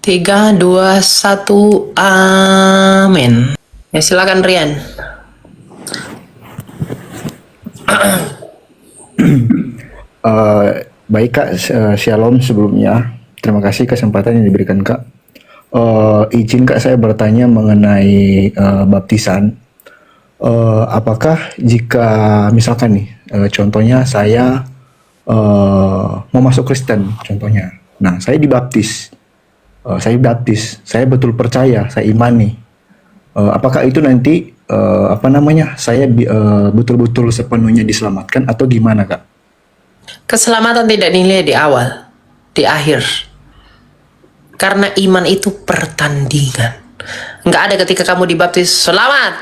3, 2, 1, amin. Ya silakan Rian. Baik Kak, Shalom sebelumnya. Terima kasih kesempatan yang diberikan Kak. Izin Kak saya bertanya mengenai baptisan. Apakah jika misalkan nih, contohnya saya mau masuk Kristen, contohnya. Nah, saya dibaptis. Saya betul percaya, saya imani. Apakah itu nanti saya betul-betul sepenuhnya diselamatkan atau gimana Kak? Keselamatan tidak dinilai di awal, di akhir. Karena iman itu pertandingan. Nggak ada ketika kamu dibaptis, selamat.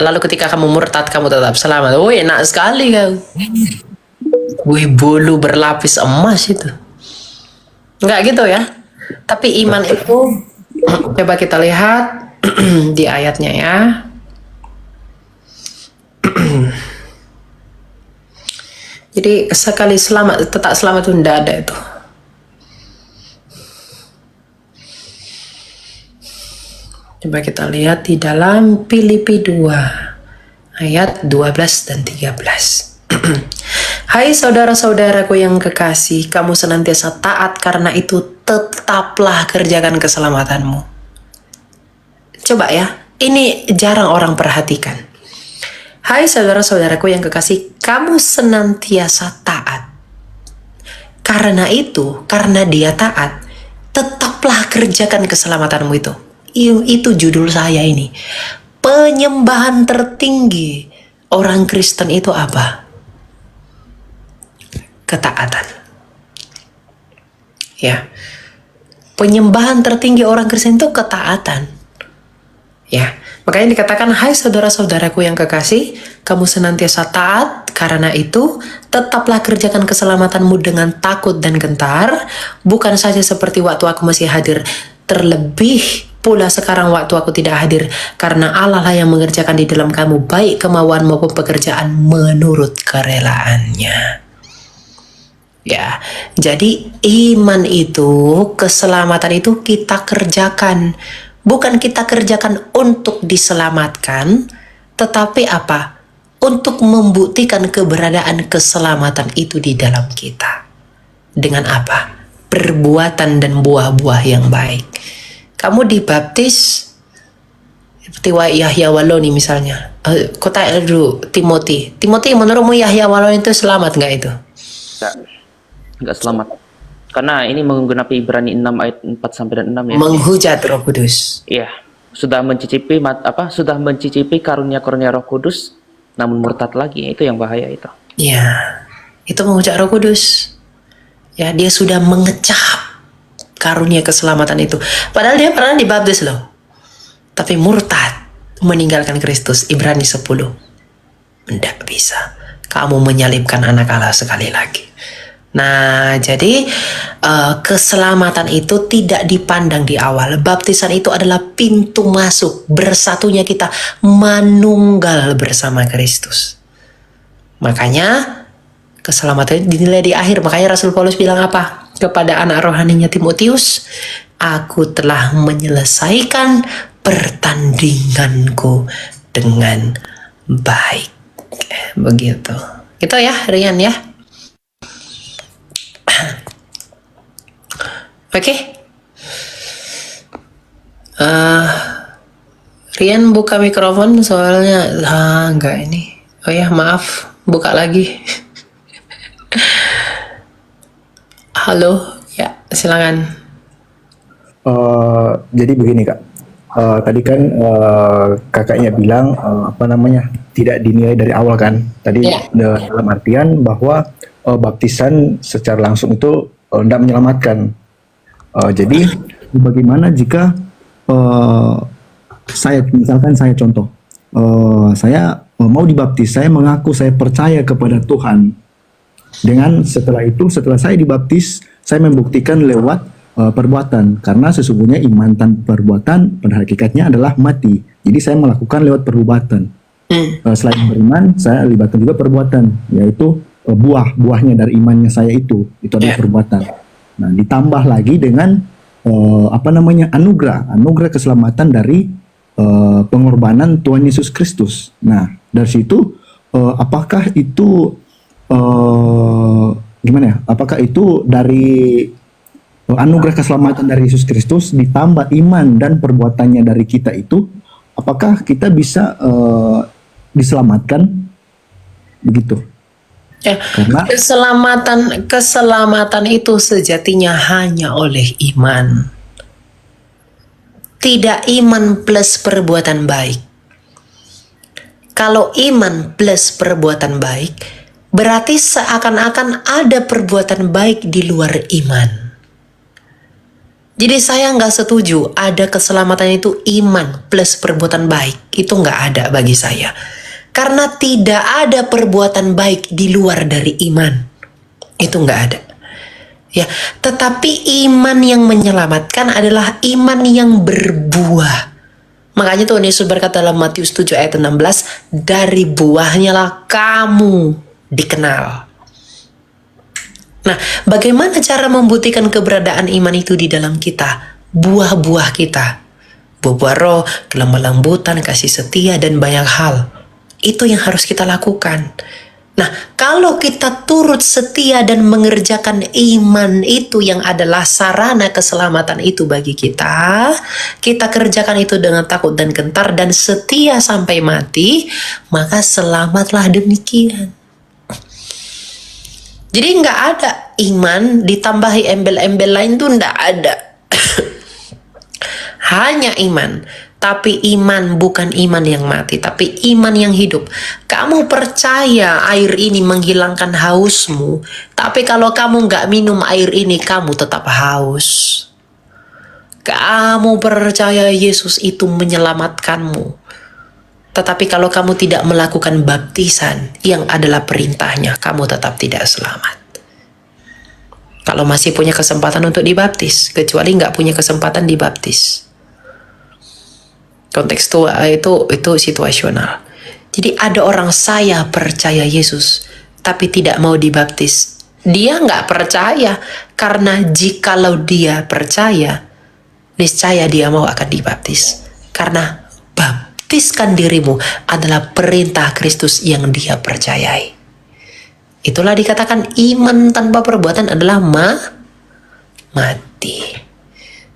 Lalu ketika kamu murtad, kamu tetap selamat. Oh enak sekali kau. Wih, bulu berlapis emas itu. Nggak gitu ya. Tapi iman itu, coba kita lihat di ayatnya ya. Jadi sekali selamat, tetap selamat itu tidak ada itu. Coba kita lihat di dalam Filipi 2 ayat 12 dan 13. Hai saudara-saudaraku yang kekasih, kamu senantiasa taat, karena itu tetaplah kerjakan keselamatanmu. Coba ya, ini jarang orang perhatikan. Hai saudara-saudaraku yang kekasih, kamu senantiasa taat. Karena itu, karena dia taat, tetaplah kerjakan keselamatanmu itu. Itu judul saya ini. Penyembahan tertinggi orang Kristen itu apa? Ketaatan. Ya. Penyembahan tertinggi orang Kristen itu ketaatan. Ya. Makanya dikatakan, hai saudara-saudaraku yang kekasih, kamu senantiasa taat, karena itu tetaplah kerjakan keselamatanmu dengan takut dan gentar, bukan saja seperti waktu aku masih hadir, terlebih pula sekarang waktu aku tidak hadir, karena Allah lah yang mengerjakan di dalam kamu, baik kemauan maupun pekerjaan menurut kerelaannya. Ya, jadi iman itu, keselamatan itu kita kerjakan. Bukan kita kerjakan untuk diselamatkan, tetapi apa? Untuk membuktikan keberadaan keselamatan itu di dalam kita. Dengan apa? Perbuatan dan buah-buah yang baik. Kamu dibaptis, seperti Yahya Waloni misalnya. Kau tanya dulu, Timothy, menurutmu Yahya Waloni itu selamat nggak itu? Nggak selamat. Karena ini menggenapi Ibrani 6 ayat 4 sampai dan 6 ya. Menghujat Roh Kudus. Iya, sudah mencicipi karunia-karunia Roh Kudus, namun murtad lagi. Itu yang bahaya itu. Ya, itu menghujat Roh Kudus. Ya, dia sudah mengecap karunia keselamatan itu. Padahal dia pernah dibaptis loh. Tapi murtad, meninggalkan Kristus. Ibrani 10. Tidak bisa. Kamu menyalibkan anak Allah sekali lagi. Nah, jadi keselamatan itu tidak dipandang di awal. Baptisan itu adalah pintu masuk bersatunya kita manunggal bersama Kristus. Makanya keselamatan dinilai di akhir. Makanya Rasul Paulus bilang apa? Kepada anak rohaninya Timotius, aku telah menyelesaikan pertandinganku dengan baik. Begitu. Gitu ya, Rian ya. Oke. Rian buka mikrofon soalnya enggak ini. Oh ya, maaf, buka lagi. Halo, ya silakan. Jadi begini Kak, tadi kan kakaknya bilang tidak dinilai dari awal kan. Tadi dalam artian bahwa baptisan secara langsung itu tidak menyelamatkan. Jadi bagaimana jika saya contoh, saya mau dibaptis, saya mengaku saya percaya kepada Tuhan. Setelah saya dibaptis, saya membuktikan lewat perbuatan, karena sesungguhnya iman tanpa perbuatan pada hakikatnya adalah mati. Jadi saya melakukan lewat perbuatan. Selain beriman, saya libatkan juga perbuatan, yaitu buahnya dari imannya saya itu adalah perbuatan. Nah, ditambah lagi dengan anugerah keselamatan dari pengorbanan Tuhan Yesus Kristus. Nah, dari situ apakah itu gimana ya? Apakah itu dari anugerah keselamatan dari Yesus Kristus ditambah iman dan perbuatannya dari kita itu, apakah kita bisa diselamatkan begitu? Ya, Karena keselamatan itu sejatinya hanya oleh iman. Tidak iman plus perbuatan baik. Kalau iman plus perbuatan baik, berarti seakan-akan ada perbuatan baik di luar iman. Jadi saya nggak setuju ada keselamatan itu iman plus perbuatan baik. Itu nggak ada bagi saya. Karena tidak ada perbuatan baik di luar dari iman. Itu nggak ada. Ya, tetapi iman yang menyelamatkan adalah iman yang berbuah. Makanya Tuhan Yesus berkata dalam Matius 7 ayat 16, dari buahnya lah kamu dikenal. Nah, bagaimana cara membuktikan keberadaan iman itu di dalam kita? Buah-buah kita. Buah-buah roh, kelemah lembutan, kasih setia, dan banyak hal. Itu yang harus kita lakukan. Nah, kalau kita turut setia dan mengerjakan iman itu yang adalah sarana keselamatan itu bagi kita, kita kerjakan itu dengan takut dan gentar dan setia sampai mati, maka selamatlah demikian. Jadi nggak ada iman ditambahi embel-embel lain tuh nggak ada. Hanya iman. Tapi iman bukan iman yang mati, tapi iman yang hidup. Kamu percaya air ini menghilangkan hausmu, tapi kalau kamu nggak minum air ini, kamu tetap haus. Kamu percaya Yesus itu menyelamatkanmu, tetapi kalau kamu tidak melakukan baptisan yang adalah perintahnya, kamu tetap tidak selamat. Kalau masih punya kesempatan untuk dibaptis, kecuali nggak punya kesempatan dibaptis. Konteks itu situasional. Jadi ada orang saya percaya Yesus, tapi tidak mau dibaptis. Dia nggak percaya, karena jikalau dia percaya, niscaya dia mau akan dibaptis. Karena baptiskan dirimu adalah perintah Kristus yang dia percayai. Itulah dikatakan iman tanpa perbuatan adalah mati.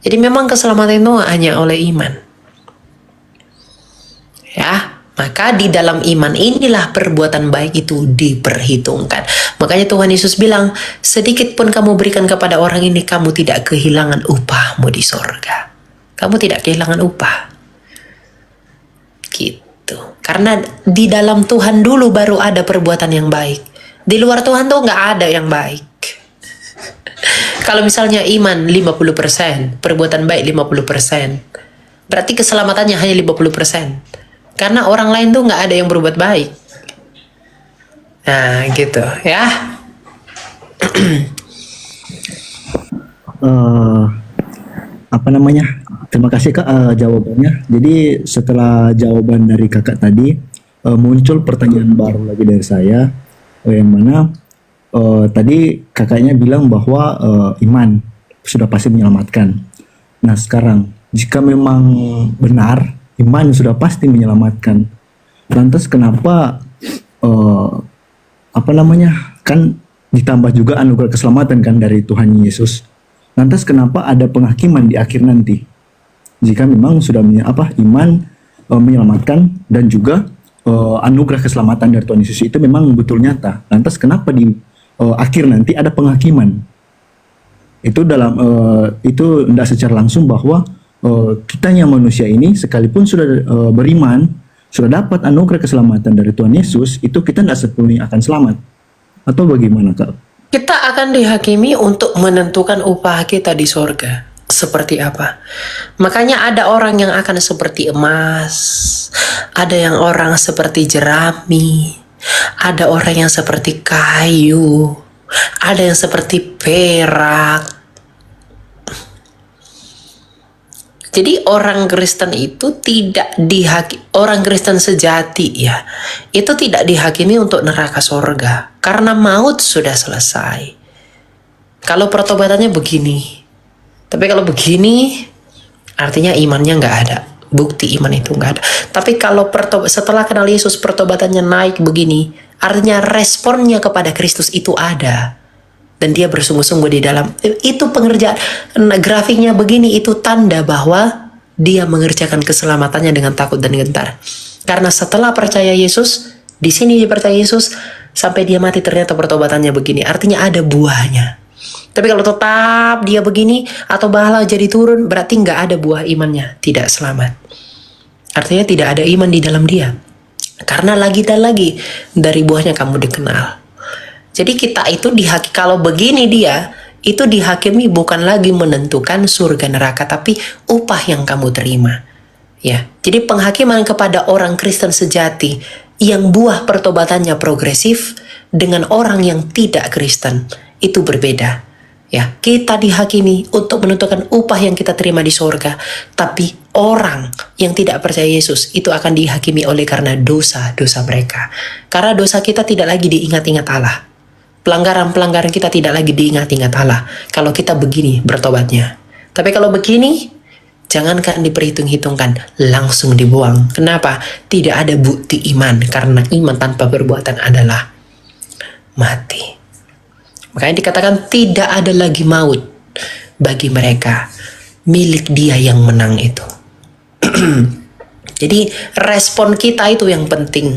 Jadi memang keselamatan itu hanya oleh iman. Ya, maka di dalam iman inilah perbuatan baik itu diperhitungkan. Makanya Tuhan Yesus bilang, sedikit pun kamu berikan kepada orang ini, kamu tidak kehilangan upahmu di sorga. Kamu tidak kehilangan upah. Gitu. Karena di dalam Tuhan dulu baru ada perbuatan yang baik. Di luar Tuhan tuh nggak ada yang baik. Kalau misalnya iman 50%, perbuatan baik 50%, berarti keselamatannya hanya 50%. Karena orang lain tuh nggak ada yang berbuat baik. Nah, gitu ya. Terima kasih Kak jawabannya. Jadi setelah jawaban dari Kakak tadi muncul pertanyaan baru lagi dari saya, yang mana tadi Kakaknya bilang bahwa iman sudah pasti menyelamatkan. Nah sekarang jika memang benar iman sudah pasti menyelamatkan, lantas kenapa kan ditambah juga anugerah keselamatan kan dari Tuhan Yesus. Lantas kenapa ada penghakiman di akhir nanti? Jika memang sudah iman menyelamatkan dan juga anugerah keselamatan dari Tuhan Yesus itu memang betul nyata. Lantas kenapa di akhir nanti ada penghakiman? Itu itu tidak secara langsung bahwa kitanya manusia ini sekalipun sudah beriman, sudah dapat anugerah keselamatan dari Tuhan Yesus, itu kita tidak sepenuhnya akan selamat. Atau bagaimana Kak? Kita akan dihakimi untuk menentukan upah kita di sorga seperti apa. Makanya ada orang yang akan seperti emas, ada yang orang seperti jerami, ada orang yang seperti kayu, ada yang seperti perak. Jadi orang Kristen itu tidak orang Kristen sejati ya, itu tidak dihakimi untuk neraka sorga, karena maut sudah selesai. Kalau pertobatannya begini, Tapi kalau begini, artinya imannya nggak ada. Bukti iman itu nggak ada. Tapi kalau setelah kenal Yesus pertobatannya naik begini, artinya responnya kepada Kristus itu ada. Dan dia bersungguh-sungguh di dalam. Itu pengerjaan. Grafiknya begini, itu tanda bahwa dia mengerjakan keselamatannya dengan takut dan gentar. Karena setelah percaya Yesus, di sini dia percaya Yesus, sampai dia mati ternyata pertobatannya begini. Artinya ada buahnya. Tapi kalau tetap dia begini atau bahala jadi turun, berarti nggak ada buah imannya, tidak selamat. Artinya tidak ada iman di dalam dia. Karena lagi dan lagi dari buahnya kamu dikenal. Jadi kita itu kalau begini dia itu dihakimi bukan lagi menentukan surga neraka, tapi upah yang kamu terima. Ya, jadi penghakiman kepada orang Kristen sejati yang buah pertobatannya progresif dengan orang yang tidak Kristen itu berbeda. Ya, kita dihakimi untuk menentukan upah yang kita terima di surga, tapi orang yang tidak percaya Yesus itu akan dihakimi oleh karena dosa-dosa mereka. Karena dosa kita tidak lagi diingat-ingat Allah. Pelanggaran-pelanggaran kita tidak lagi diingat-ingat Allah kalau kita begini bertobatnya. Tapi kalau begini, jangankan diperhitung-hitungkan, langsung dibuang. Kenapa? Tidak ada bukti iman, karena iman tanpa perbuatan adalah mati. Makanya dikatakan tidak ada lagi maut bagi mereka, milik Dia yang menang itu. Jadi respon kita itu yang penting.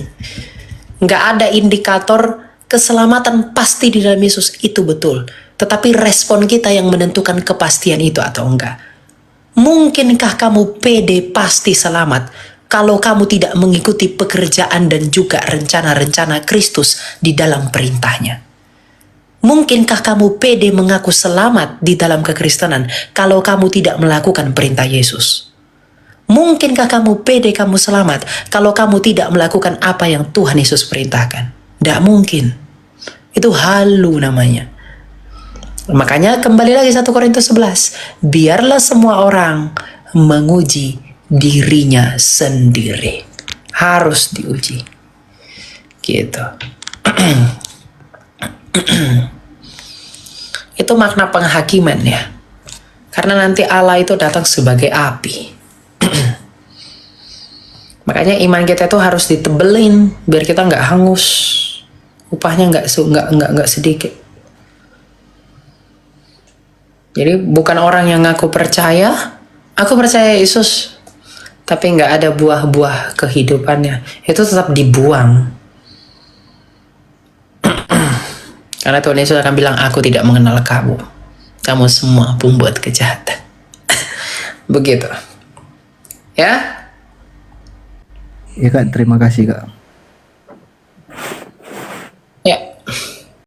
Nggak ada indikator keselamatan pasti di dalam Yesus, itu betul. Tetapi respon kita yang menentukan kepastian itu atau enggak. Mungkinkah kamu pede pasti selamat kalau kamu tidak mengikuti pekerjaan dan juga rencana-rencana Kristus di dalam perintahnya? Mungkinkah kamu pede mengaku selamat di dalam kekristenan kalau kamu tidak melakukan perintah Yesus? Mungkinkah kamu pede kamu selamat kalau kamu tidak melakukan apa yang Tuhan Yesus perintahkan? Tidak mungkin. Itu halu namanya. Makanya kembali lagi 1 Korintus 11. Biarlah semua orang menguji dirinya sendiri. Harus diuji. Gitu. Itu makna penghakiman ya. Karena nanti Allah itu datang sebagai api. Makanya iman kita itu harus ditebelin biar kita nggak hangus. Upahnya nggak sedikit. Jadi bukan orang yang ngaku percaya, aku percaya Yesus, tapi nggak ada buah-buah kehidupannya, itu tetap dibuang. Karena Tuhan Yesus akan bilang, aku tidak mengenal kamu. Kamu semua pembuat kejahatan. Begitu. Ya? Ya Kak, terima kasih Kak.